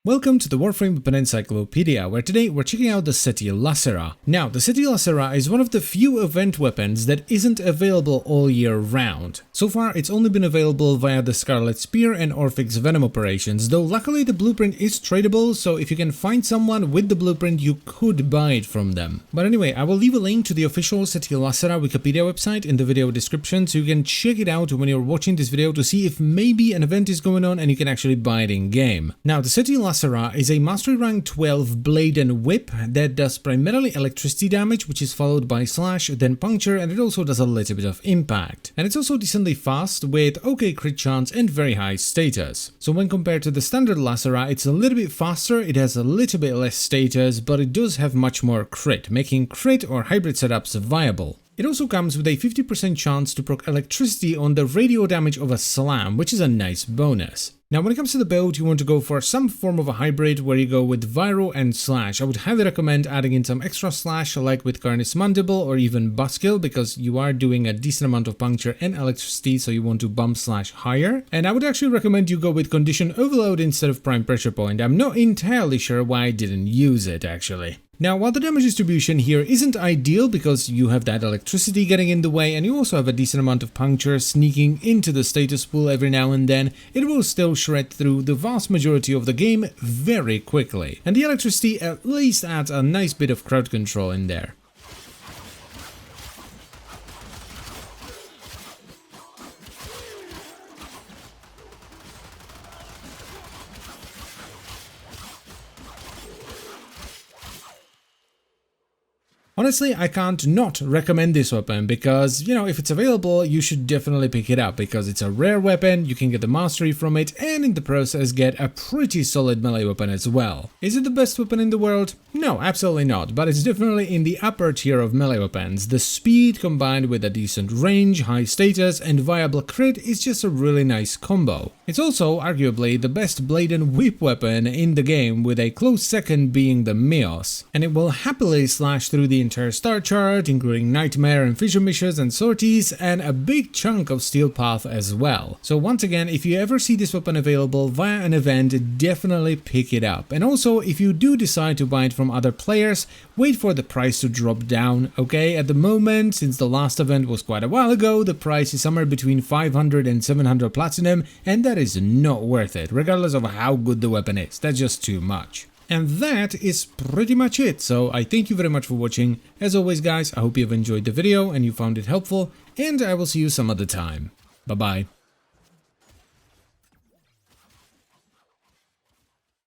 Welcome to the Warframe Weapon Encyclopedia, where today we're checking out the Ceti Lacera. Now, the Ceti Lacera is one of the few event weapons that isn't available all year round. So far, it's only been available via the Scarlet Spear and Orphic's Venom operations, though luckily the blueprint is tradable, so if you can find someone with the blueprint, you could buy it from them. But anyway, I will leave a link to the official Ceti Lacera Wikipedia website in the video description, so you can check it out when you're watching this video to see if maybe an event is going on and you can actually buy it in-game. Now, the Ceti Lacera is a Mastery Rank 12 blade and whip that does primarily electricity damage, which is followed by slash, then puncture, and it also does a little bit of impact. And it's also decently fast with okay crit chance and very high status. So when compared to the standard Lacera, it's a little bit faster, it has a little bit less status, but it does have much more crit, making crit or hybrid setups viable. It also comes with a 50% chance to proc electricity on the radio damage of a slam, which is a nice bonus. Now, when it comes to the build, you want to go for some form of a hybrid where you go with Viro and Slash. I would highly recommend adding in some extra slash like with Carnis Mandible or even Buskill, because you are doing a decent amount of puncture and electricity, so you want to bump slash higher. And I would actually recommend you go with Condition Overload instead of Prime Pressure Point. I'm not entirely sure why I didn't use it actually. Now, while the damage distribution here isn't ideal because you have that electricity getting in the way and you also have a decent amount of puncture sneaking into the status pool every now and then, it will still shred through the vast majority of the game very quickly. And the electricity at least adds a nice bit of crowd control in there. Honestly, I can't not recommend this weapon because, if it's available, you should definitely pick it up because it's a rare weapon, you can get the mastery from it, and in the process get a pretty solid melee weapon as well. Is it the best weapon in the world? No, absolutely not, but it's definitely in the upper tier of melee weapons. The speed combined with a decent range, high status, and viable crit is just a really nice combo. It's also arguably the best blade and whip weapon in the game, with a close second being the Meos, and it will happily slash through the entire star chart, including Nightmare and Fissure missions and sorties, and a big chunk of Steel Path as well. So once again, if you ever see this weapon available via an event, definitely pick it up. And also, if you do decide to buy it from other players, wait for the price to drop down, okay? At the moment, since the last event was quite a while ago, the price is somewhere between 500 and 700 platinum, and that is not worth it, regardless of how good the weapon is. That's just too much. And that is pretty much it, so I thank you very much for watching. As always guys, I hope you have enjoyed the video and you found it helpful, and I will see you some other time. Bye bye.